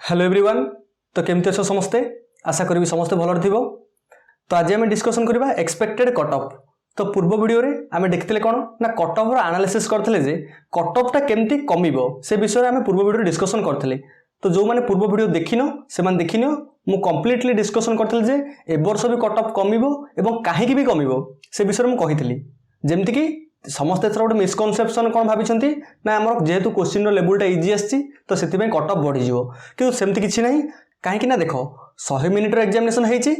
Hello everyone. तो केमती अच्छे समस्ते, आशा करी समस्ते भल थी। तो आज आम डिस्कसन करवा एक्सपेक्टेड कट ऑफ। तो पूर्व वीडियो रे आम देखते कौन ना कट ऑफ एनालिसिस करते जे कट ऑफ टा केमती कमिबो से विषय में आम पूर्व वीडियो डिस्कसन करते। तो जो मैंने पूर्व वीडियो देखिन से देखिन मु कंप्लीटली डिस्कसन करते जे ए वर्ष भी कट ऑफ कमिबो एवं काहेकि भी कमिबो से विषय में कही। जेमती कि समस्ते गोटे मिसकनसेप्शन कौन भाई ना आम जेहेतु क्वेश्चन लेवलटा इजी आसी तो से कट ऑफ बढ़ी कि सेमती किसी ना कहीं देख 100 मिनिटर एग्जामिनेशन होती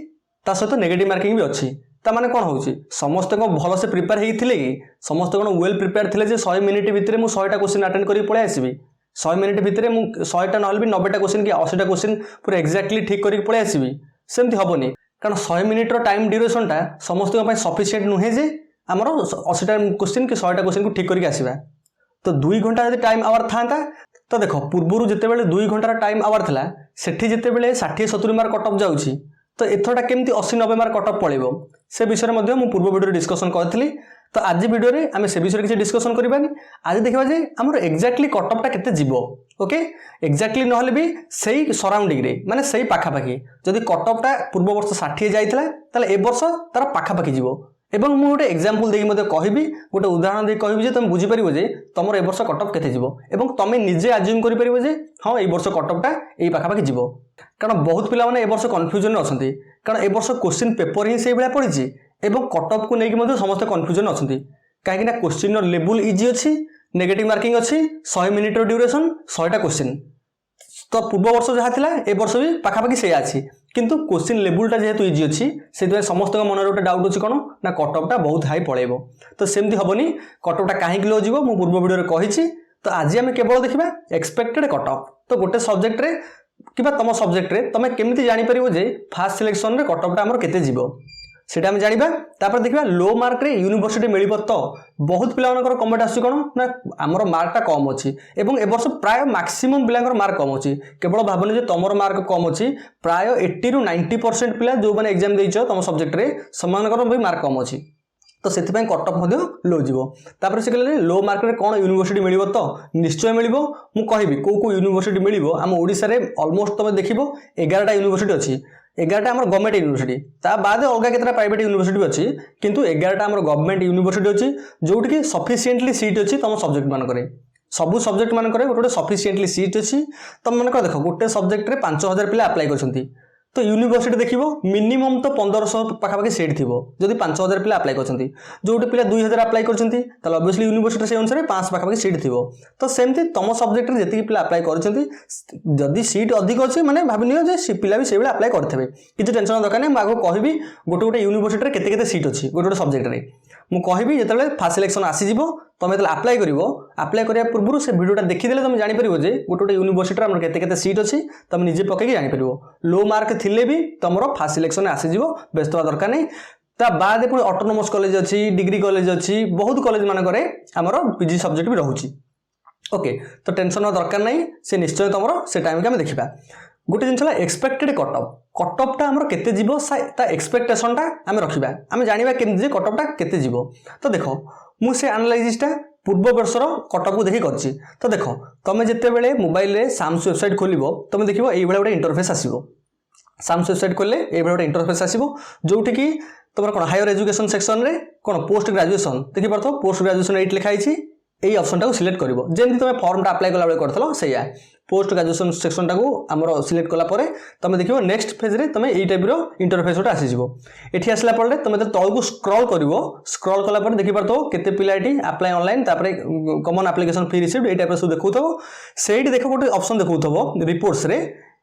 सहित नेगेटिव मार्किंग भी अच्छी। ताने कौन हो समस्ते भल से प्रिपेयर होते कि समस्ते कौन वेल प्रिपेयर थे 100 मिनिट भितर मुझे 100टा क्वेश्चन अटेंड कर पलि आसबि 100 मिनिट भितर मुझे 100टा ना भी 90टा क्वेश्चन कि 80टा क्वेश्चन पूरा एक्जाक्टली ठीक कर पलि आसबि सेमती हेनी। कारण 100 मिनिटर टाइम ड्यूरेशनटा समस्त सफिशिएंट नुहे जे आमर 80टा क्वेश्चन कि 100टा क्वेश्चन को ठीक करके आसवा। तो 2 घंटा जब टाइम आवर था तो देख पूर्व जितेबाला 2 घंटार टाइम आवर था सेठी जितेबाला 60-70 मार्क कट ऑफ जाऊँगी तो एथरटा केमती 80-90 मार्क कट ऑफ पड़ो से विषय में मुझे पूर्व वीडियो डिस्कसन करी। तो आज वीडियो रे आम से विषय किसी डिस्कसन करबानी। आज देखा जे आमर एक्जाक्टली कट ऑफ टा केते जीवो। ओके एक्जाक्टली नहले भी सही सराउंडिंग रे माने सही पाखापाखि जदि कट ऑफ टा पूर्व वर्ष 60 जाइतला ताले ए वर्ष तार पाखापाखि जीवो। एवं मुझे गोटे एग्जांपल देकी कहबी गोटे उदाहरण देकी कहबी जे तुम बुझीपर जे तुम ए वर्ष कट ऑफ केते जीवो एवं तुम निजे आज्यूम करिपरिबो जे हाँ ए वर्ष कट ऑफ टा एई पाखापाखि जीवो। कारण बहुत पिला माने ए वर्ष कन्फ्यूजन अछंती कारण ए वर्ष क्वेश्चन पेपर ही सेई भलिया पड़िछि एवं कट ऑफ को नेकी मध्ये समस्त कन्फ्यूजन अछंती काहे कि ना क्वेश्चन लेवल इजी अछि नेगेटिव मार्किंग अछि 100 मिनिट ड्यूरेशन 100टा क्वेश्चन। तो पूर्व वर्ष जहाँ थिला ए वर्ष भी पाखापाखि सेया अछि किंतु क्वेश्चन लेवलटा जेहेतु इजी अच्छी से समस्त मन गोटे डाउट अच्छी कौन ना कट ऑफ टा बहुत हाई पड़ेबो। तो सेमती हेनी कट ऑफ टा कहीं लो जीवो मु पूर्व वीडियो रे कहिछि। तो आज आम केवल देखा एक्सपेक्टेड कट ऑफ। तो गोटे सब्जेक्ट रे कि तुम सब्जेक्ट रे तुम केमती जानि परिबो जे फास्ट सिलेक्शन रे कट ऑफ टा हमर केते जीवो सेटा हम जानिबा। तापर देखिबा लो मार्क रे यूनिवर्सिटी मिलिबो। तो बहुत पिला मानकर कमेंट आसी कोन ना हमर मार्क टा कम अछि एवं ए वर्ष प्राय मैक्सिमम पिलांकर मार्क कम अछि। केवल भाबनी जे तमर मार्क कम अछि प्राय 80 रु 90% पिला जो माने एग्जाम देइछो तम सब्जेक्ट रे समानकर भी मार्क कम अछि तो सेति पय कट ऑफ मध्ये लो जीवो। तापर से कहले लो मार्क रे कोन यूनिवर्सिटी मिलिबो तो निश्चय मिलिबो मु कहबी को यूनिवर्सिटी मिलिबो। हम ओडिसा रे ऑलमोस्ट तमे देखिबो 11टा यूनिवर्सिटी अछि 11टा आम गवर्नमेंट यूनिवर्सिटी ता बाद अलग केतरा प्राइवेट यूनिवर्सिटी अच्छी किंतु 11टा आम गवर्नमेंट यूनिवर्सिटी अच्छी जोटी कि सफिशिएंटली सीट अच्छी तुम सब्जेक्ट मानक सबू सब्जेक्ट मानक गोटे सफिशिएंटली सीट अच्छी। तुम मानक देख गोटे सब्जेक्ट रे 5000 पिला अप्लाई करछंती तो यूनिवर्सिटी देखिबो मिनिमम तो 1500 पाखापाखि सीट थिबो जदि 5000 पिला अप्लाई करछंती जोटे पिला 2000 अप्लाई करछंती ताले ऑब्वियसली यूनिवर्सिटी से अनुसार 5 पाखापाखि सीट थिबो। तो सेमती तुम सब्जेक्ट रे जति पिला अप्लाई करछंती जदि सीट अधिक अछि माने भाबिनियो जे पिला भी से बेला अप्लाई करथबे किछ टेंशन दरकार नै। मागो कहबी गोटे गोटे यूनिवर्सिटी रे केते केते सीट अछि गोटे गोटे सब्जेक्ट रे मु कहबी जेतेले फास्ट सिलेक्शन आसी जिवो तुम जो अप्लाई करिवो अप्लाई करिया पूर्व से वीडियोटा देखिदेले तुम जानि परिबो जे गोटे गोटे यूनिवर्सिटी रे हमर केते केते सीट अछि तुम निजे पकेकी जानि परिबो। लो मार्क थिले भी तुमरो फास्ट सिलेक्शन आसी जिवो व्यस्त होवा दरकार नै। ता बाद पुणी ऑटोनोमस कॉलेज अच्छी डिग्री कॉलेज अच्छी बहुत कॉलेज मानक आमर पीजी सब्जेक्ट भी रोचे। ओके तो टेंशन दरकार नहीं से निश्चय तुम से टाइम के देखा। गोटे जिन एक्सपेक्टेड कट ऑफ टा हमर केते जीवो ता एक्सपेक्टेशन टा आम रखिबा आम जानिबा केमति जे कट ऑफ टा केते जीवो। तो देखो मु से एनालाइसिस टा पूर्व वर्षर कट ऑफ को देखि करछि। तो देखो तुम जिते बेले मोबाइल रे साम्स वेबसाइट खोलिबो तुम देखिबो एई बेले गोटे इंटरफेस आसीबो। साम्स वेबसाइट खोले एई बेले गोटे इंटरफेस आसीबो जोठी कि तुम कौन हायर एजुकेशन सेक्शन रे कौन पोस्ट ग्रेजुएशन देखि पारथो पोस्ट ग्रेजुएशन एट लिखाई यही ऑप्शन टाको सिलेक्ट करिवो जमती तुम फॉर्म टा अप्लाई कला बेले करथलो सैया पोस्ट ग्रेजुएशन सेक्शन टाको हमर सिलेक्ट कला परे तुम देखिबो नेक्स्ट फेज रे तुम एई टाइप रो इंटरफेस उटा आसी जिवो। एठी आसला परे तुम तळकु स्क्रॉल करिवो स्क्रॉल कला परे देखि पारथो केते पिला एठी अप्लाई ऑनलाइन तापरे कॉमन एप्लीकेशन फी रिसीव्ड एई टाइप रो देखुथबो सेठी देखो गोटे ऑप्शन देखुथबो रिपोर्ट्स रे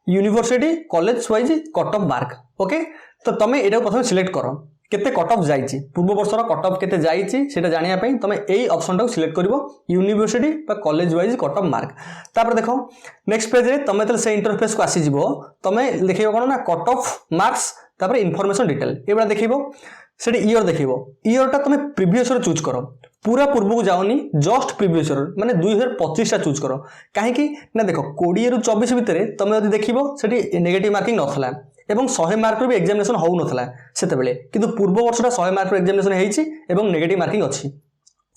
university college wise cut off mark. Okay तो तुम एटा प्रथम सिलेक्ट करो केते कट ऑफ जाइछि पूर्व वर्षर कट ऑफ केते जाइछि सेटा जानिया पई तमे एई ऑप्शन टाको सिलेक्ट करिवो यूनिवर्सिटी बा college wise cut off mark. तापर देखो नेक्स्ट पेज रे तमे तले से इंटरफेस को आसी जिवो तमे देखिबो कोन ना कट ऑफ मार्क्स तापर इन्फॉर्मेशन डिटेल एबा देखिबो सेठी ईयर देखिबो ईयर टा तमे प्रीवियस ईयर चूज करो पूरा पूर्व को जाओनी जस्ट प्रीवियस ईयर माने 2025 टा चूज करो काहे ना देखो 20 रु 24 भितरे तमे यदि देखिबो सेठी नेगेटिव मार्किंग नथला एवं 100 मार्क भी एग्जामिनेशन हो नथला सेते बेले किंतु पूर्व वर्षटा 100 मार्क एग्जामिनेशन हेछि एवं नेगेटिव मार्किंग अछि।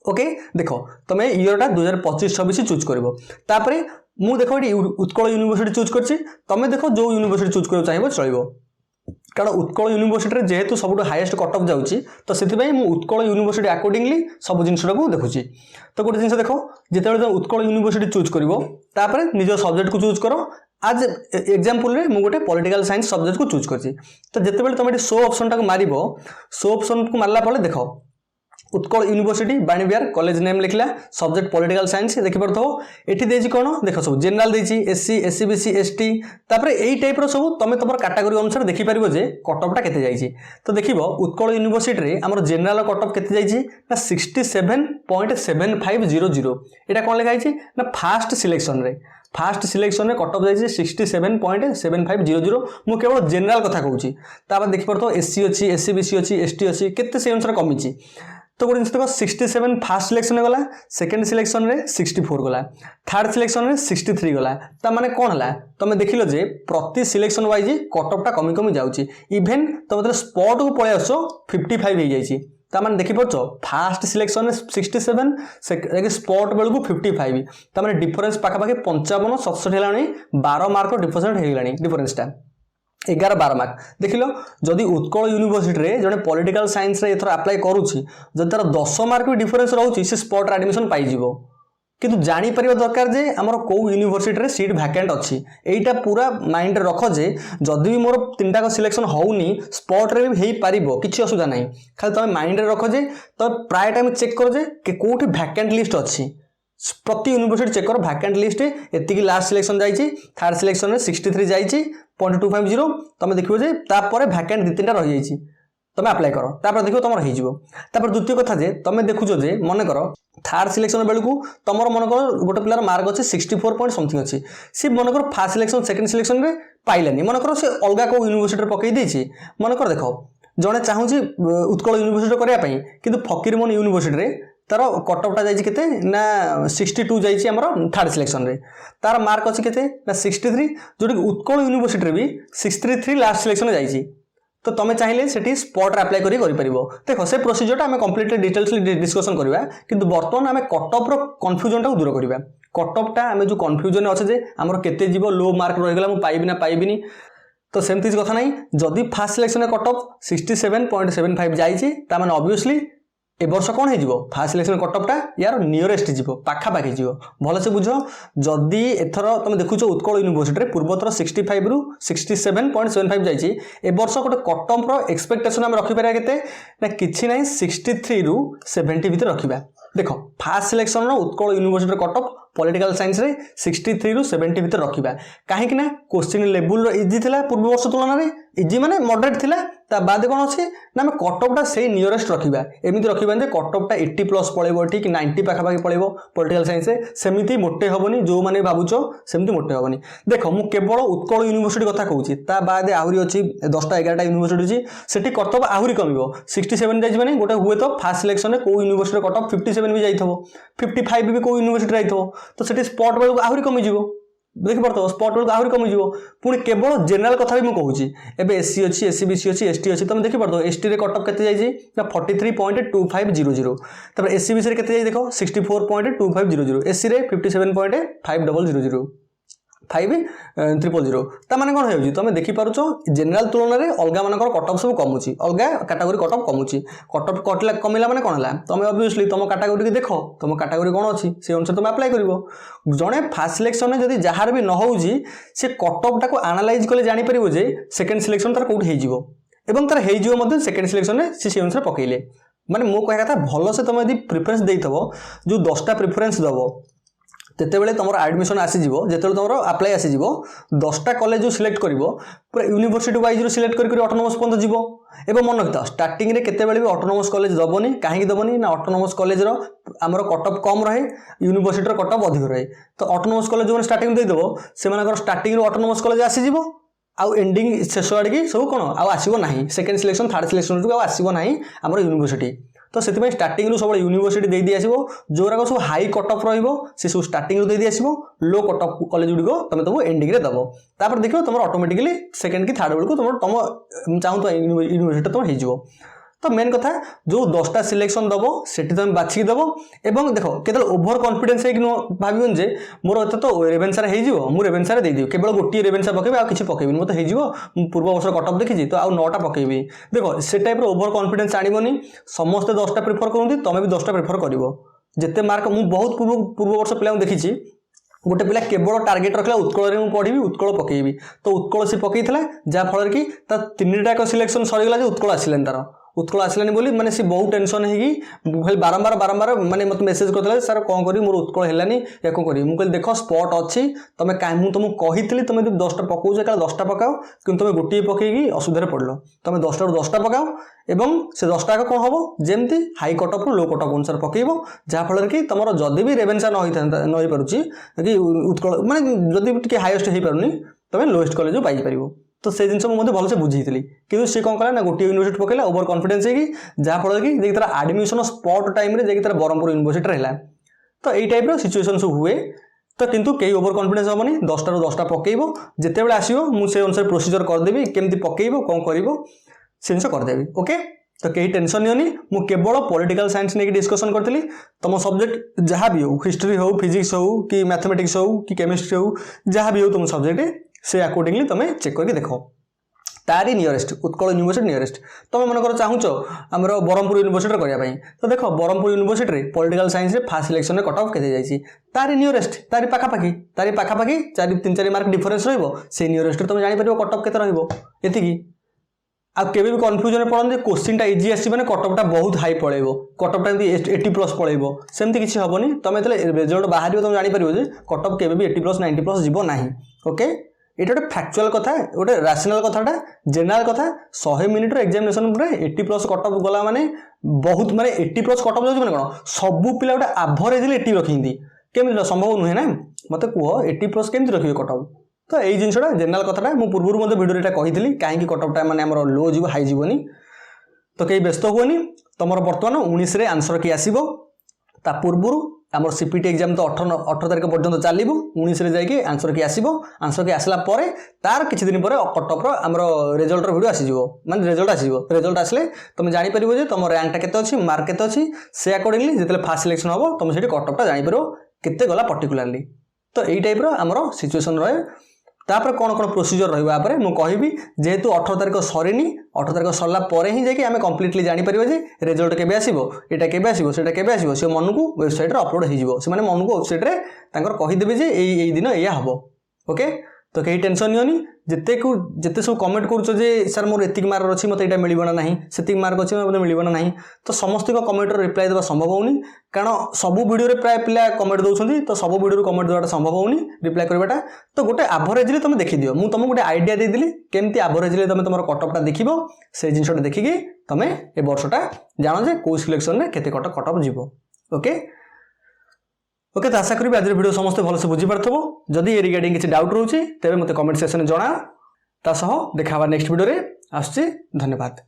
ओके देखो तुम ईयर टा 2025-26 चूज करिवो तापरे मु देख ये उत्कल यूनिवर्सिटी चूज करछि तमे देखो जो यूनिवर्सिटी चूज कर चाहिबो चलिबो कारण उत्कल यूनिवर्सिटी जेहेतु सब हाईएस्ट कट ऑफ जाउछि तो सेति मु उत्कल यूनिवर्सिटी अकॉर्डिंगली सब जिनसटा को देखुछि तो गोटे जिनस देखो जेतेबेले उत्कल यूनिवर्सिटी चूज करिवो तापर निज सब्जेक्ट को चूज करो आज एग्जांपल रे मु गोटे पॉलिटिकल साइंस सब्जेक्ट को चूज करछि तो जेतेबेले तुम शो ऑप्शन टा को मारिबो शो ऑप्शन को मारला पले देखो Utkal university Vani Vihar college name लिखला सब्जेक्ट पॉलिटिकल साइंस देखि परथो एठी देछि कोन देखो सब जनरल देछि एससी एससी बीसी एसटी तापर एई टाइप रो सब तमे तमर कैटेगरी अनुसार देखि परिबो जे कट ऑफ टा केते जाइछि तो देखिबो उत्कल यूनिवर्सिटी रे हमर जनरल कट ऑफ केते जाइछि ना 67.7500 एटा कोन लिखा जाइछि ना फास्ट सिलेक्शन रे कट ऑफ जाइछि 67.7500 मु केवल जनरल कथा कहूछि तापर देखि परथो एससी अछि एससी बीसी अछि एसटी अछि केते से अनुसार कमिछि तो गोटे देखो 67 फास्ट सिलेक्शन गला सेकंड सिलेक्शन रे 64 गला थर्ड सिलेक्शन रे 63 गला ता माने कोन हला तमे देखिलो जे प्रति सिलेक्शन वाइज कट ऑफ टा कमी कमी जाउची इवन तमे स्पॉट को पळे आसो 55 हे जाइची ता माने देखि परछो फास्ट सिलेक्शन रे 67 स्पॉट बेल को 55 ता माने डिफरेंस पाखा पाखे 55 67 हेलानी 12 मार्क डिफरेंस हेलानी डिफरेंस टा 11-12 मार्क देखिलो जदि उत्कल यूनिवर्सिटी रे जने पॉलिटिकल साइंस रे एथर अप्लाई करूची जदि तार 10 मार्क भी डिफरेंस रहउची से स्पॉट एडमिशन पाई जिवो किंतु जानी परिबा दरकार जे हमर को यूनिवर्सिटी रे सीट वैकेंट अछि एटा पूरा माइंड रे रखो जे जदि भी मोर तीनटा को सिलेक्शन होउनी स्पॉट रे भी हेई परिबो किछि असुविधा नाही खाली तमे माइंड रे रखो जे तो प्राय टाइम चेक करो जे कोठी वैकेंट लिस्ट अछि प्रति यूनिवर्सिटी चेक करो वैकेंट लिस्ट एतिकी लास्ट सिलेक्शन जाइछि थर्ड सिलेक्शन रे 63 जाइछि 0.250 तमे देखिबो जे तापर वैकेंट दि तीनटा रहि जाइछि तमे अप्लाई करो तापर देखिबो तमर हेइ जिवो तापर द्वितीय कथा जे तमे देखुजो जे मन करो थर्ड सिलेक्शन बेलकू तमर मन करो गोटे पिलार मार्क अछि 64 पॉइंट समथिंग अछि सी मन करो फर्स्ट सिलेक्शन सेकंड सिलेक्शन रे पाइलानी मन करो से अलगा को यूनिवर्सिटी रे पकई देछि मन करो देखो जणे चाहूछि उत्कल यूनिवर्सिटी करिया पई किंतु फकीरमोहन यूनिवर्सिटी रे तार कट ऑफ टा जाइछि केते ना 62 जाइछि हमर थर्ड सिलेक्शन रे तार मार्क अछि केते ना 63 जोटी उत्कल यूनिवर्सिटी रे भी 63 लास्ट सिलेक्शन जाइछि तो तमे चाहिले सेठी स्पॉट रे अप्लाई करि परिबो देखो से प्रोसीजर टा हमें कंप्लीटली डिटेल्सली डिस्कशन करबा किंतु वर्तमान हमें कट ऑफ रो कंफ्यूजन टा दूर करबा कट ऑफ टा हमें जो कंफ्यूजन अछि जे हमर केते जीवो लो मार्क रहि गेला मु पाइबि ना पाइबिनी तो सेमती कथा नाही जदि फर्स्ट सिलेक्शन रे कट ऑफ 67.75 जाइछि ता माने ऑब्वियसली ए वर्ष कौन है फास्ट सिलेक्शन कट ऑफ टा यार नियरेस्ट जीवो पाखा पाखी जीवो भल से बुझ जदि एथर तुम देखुछ उत्कल यूनिवर्सिटी रे पूर्वथर 65 रु 67.75 जाइछि ए वर्ष गोटे कट ऑफ रो एक्सपेक्टेशन हम रखि पारे केते ना किछि नै 63 रु 70 भीतर रखिबा देखो फास्ट सिलेक्शन रो उत्कल यूनिवर्सिटी रे कट ऑफ पॉलिटिकल साइंस रे 63 रु 70 भीतर रखिबा काहे कि ना क्वेश्चन लेवल रो इजी थिला पूर्व वर्ष तुलना रे इजी माने मॉडरेट थिला ता बाद कोन अछि ना हम कट ऑफ टा से नियरेस्ट रखिबा एमिति रखिबा जे कट ऑफ टा 80 प्लस पळेबो ठीक 90 पाखा पाखी पळेबो पॉलिटिकल साइंस रे सेमिति मोटे होबनी जो माने भाबुचो सेमिति मोटे होबनी देखो मु केवल उत्कल यूनिवर्सिटी कथा कहूची ता बाद आहुरी अछि 10टा 11टा यूनिवर्सिटी अछि सेठी कर्तव्य आहुरी कमिबो 67 जाइछ माने गोटे हुए तो फास्ट सिलेक्शन रे को यूनिवर्सिटी कट ऑफ 57 भी जाइथबो 55 भी को यूनिवर्सिटी जाइथबो तो सेठी स्पॉट बेल आहुरी कमी जिवो देखि परतो स्पॉट बेल आहुरी कमी जिवो पुनी केवल जनरल कथा भी मु कहूची एबे एससी अछि एससी बीसी अछि एसटी अछि तुम देखि परतो एसटी रे कट ऑफ केते जाइछि ना 43.2500 तब एससी बीसी रे केते जाइ देखो 64.2500 एससी रे 57.5000 5300 ता माने कोन हेउजी तमे देखि पारुछो जनरल तुलना रे अलगा मानकर कट ऑफ सब कमुची अलगा कैटेगरी कट ऑफ कमुची कट ऑफ कटला कमिला माने कोन हला तमे ऑब्वियसली तम कैटेगरी के देखो तम कैटेगरी कोन अछि से अनुसार तमे अप्लाई करिवो जणे फास्ट सिलेक्शन में जदी जहार भी न होउजी से कट ऑफ टा को एनालाइज करले जानि परिबो जे सेकंड सिलेक्शन तार कोठ हे जिवो एवं तार हे जिवो मध्ये सेकंड सिलेक्शन में से अनुसार पकैले माने मो कहया कथा भलो से तमे यदि प्रेफरेंस देइथबो जो 10टा प्रेफरेंस दबो तेते बेले तमरो एडमिशन आसी जिवो जेतेले तमरो अप्लाई आसी जिवो 10टा कॉलेज जो सिलेक्ट करिवो पूरा यूनिवर्सिटी वाइज रो सिलेक्ट करि ऑटोनोमस पॉइंट जिवो एबे मन रखता स्टार्टिंग रे केते बेले भी ऑटोनोमस कॉलेज दबोनी काहे की दबोनी ना ऑटोनोमस कॉलेज रो हमरो कट ऑफ कम रहे यूनिवर्सिटी रो कट ऑफ अधिक रहे तो ऑटोनोमस कॉलेज जो स्टार्टिंग दे देबो से मानकर स्टार्टिंग रो ऑटोनोमस कॉलेज आसी जिवो आउ एंडिंग शेष आडकी सब कोन आउ आसीबो नाही सेकंड सिलेक्शन थर्ड सिलेक्शन जो आसीबो नाही हमरो यूनिवर्सिटी तो से स्टार्टिंग रू सब यूनिवर्सिटी दे दी आसीबो जोरा को सब हाई कट ऑफ रहिबो से सब स्टार्टिंग रू दे दी आसीबो लो कट ऑफ कॉलेज गुडी को तमे तबो एंडिंग रे दबो तापर देखियो तमर ऑटोमेटिकली सेकंड की थर्ड बेल को तम चाहू तो यूनिवर्सिटी तम हे जिवो तो मेन कथा जो 10टा सिलेक्शन दब से तुम बाछिकी दब और देख केवल ओभर कॉन्फिडेंस भावन जे मोर एत तो रेवेन्सा मुझे रेवेन्सा देदेवी केवल गोटे रेवेन्सा पकेबी आउ किसी पकेबी मत हो पूर्व वर्ष कटअप देखी तो आउ 9टा पकेबी देख से टाइप ओभर कॉन्फिडेंस आणबनी समस्ते 10टा प्रिफर करते तुम भी 10टा प्रिफर कर जिते मार्क मुझे बहुत पूर्व वर्ष पिला देखी गोटे पिला केवल टार्गेट रखला उत्कल में पढ़ी उत्कल पकेबी तो उत्कल सी पकई जहाँफल कि 3टाक सिलेक्शन सरीगला उत्कल आसिलानी तार उत्कल आसिलानी बोली माने सी बहुत टेंशन है बारंबार माने मत मेसेज करते सर कौन करी मोर उत्कल हेलानी या कौन करी मुझे देख स्पॉट अच्छी तुम मुझे तुमको कही तुम 10टा पकाऊे क्या 10टा पकाओ कि तुम गोटे पकईकी असुविधा पड़ल तुम 10टा 10टा पकाओ एवं से 10टा कौन हम जमती हाई कटअप लो कटअप अनुसार पकेब जहाँफल कि तुम जदि भी रेवेन्सा न हो पार्ची कि उत्कल माने जदि भी हाईएस्ट हो पारनी तुम लोएस्ट कॉलेज पाइपर तो से जिन मुझे भलसे बुझी कि सी कौन कला ना गोटे यूनिवर्सिटी पकेला ओवर कॉन्फिडेंस है जहाँफल कि तार admission spot time Brahmapur university रहा तो यही टाइप सिचुएशन सब हुए तो किंतु कई ओवर कॉन्फिडेंस हेनी 10टा 10टा पकेब जिते आसो मुझे अनुसार प्रोसीजर करदेवी केमती पकेब कौन कर जिन करदेवी ओके तो कहीं टेंशन नियोनी मु केवल पॉलिटिकल साइंस नहीं डिस्कशन करती तुम सब्जेक्ट जहाँ भी हो हिस्ट्री हो फिजिक्स हो कि मैथमेटिक्स हो कि केमिस्ट्री हो जहाँ भी हो तुम सब्जेक्ट से अकॉर्डिंगली तुम चेक करके देख तारी नियरेस्ट उत्कल यूनिवर्सिटी नियरेस्ट तुम मन कर चाहूच आम ब्रह्मपुर यूनिवर्सिटी करने तो देख ब्रह्मपुर यूनिवर्सिटी पॉलिटिकल साइंस रे फास्ट सिलेक्शन कट ऑफ केते जाइए तारी नियरेस्ट तारी पाखापाखि 3-4 मार्क डिफरेन्स रही नियरेस्ट तुम जापर कट ऑफ केते रही आउ केबे भी कन्फ्यूजन पड़ते क्वेश्चन इजी आसी मैंने कटअपटा बहुत हाई पड़ेब कटअपटा 80+ पड़ेब सेमती किसी हेनी तुम जो रिजल्ट बाहर तुम जापर कटअप केबे भी 80+ 90+ जीव ना ओके ये गोटे फैक्चुअल कथा गोटे राशनल कथाटा जेनराल कथा 100 मिनिट एग्जामिनेशन 80+ कटअप गला माने बहुत माने 80+ कटअप जाऊँ मैंने कौन सबू पिला गोटे आभरेजली 80 रखी केमी संभव नुहे ना मत कह 80+ केमी रखिए कटअप तो यही जिनसा जेनराल कथाटा मुझे पूर्व मत भिडियो यहाँ कही कहीं कटअपटा माने आमर लो जीव हाई जीवनी तो कहीं व्यस्त हुए तुम बर्तमान 19 आंसर कि आसो ता पूर्व आमर सीपीटी एग्जाम तो 18 तारीख पर्यंत चलो 19 जाकि आंसर कि आसो आंसर कि आसला तार किसी दिन पर कटअप्र आमर रिजल्टर भिडियो आसीज माने रिजल्ट आसो रिजल्ट आसले तुम जापर तुम रैंकटा केते अच्छी मार्क केते अच्छी से अकॉर्डिंगली जितने फास्ट सिलेक्शन हम तुम से कटअप्टा जापर केते गला पर्टिकुलारली तो यही टाइप आमर सिचुएसन रहे तापर कौन कौन प्रोसीजर रही मुझे कहबी जेहेतु 18 तारीख सरीनी 18 तारीख सरला ही जाकि आम कम्प्लीटली जापर जे रिजल्ट केबे आसीबो एटा केबे आसीबो सेटा केबे आसीबो से मन को वेबसाइट रे अपलोड हो से मन को वेबसाइट रे कहीदेवे जे यही दिन या हम ओके तो कहीं टेंशन नियोनी जिते सब कमेंट कर सर मोर एतिक मार्क अच्छी मत यहाँ मिलना ना से मार्क अच्छी मतलब मिलना ना तो समस्त कमेंटर रिप्लाई देवा संभव होनी कारण सबू वीडियो प्राय पिला कमेंट दौरान तो सब वीडियो कमेंट देवाटा संभव होनी रिप्लाई करवाटा तो गोटे आभरेजली तुम देखिदियो मुझे तुमको गोटे आइडिया देदेली केमती आभरेजली तुम तुम कटअपटा देख से जिनटा देखिकी तुम ए वर्षटा जान जे कौ सिलेक्शन में केते कटअप जीव ओके ओके तो आशा करी आज वीडियो समस्त भलसे बुझीपार जदि ये रिगार्डिंग किसी डाउट रोचे तेरे मत कमेंट सेक्शन में जना देखा नेक्स्ट वीडियो रे आसुची धन्यवाद।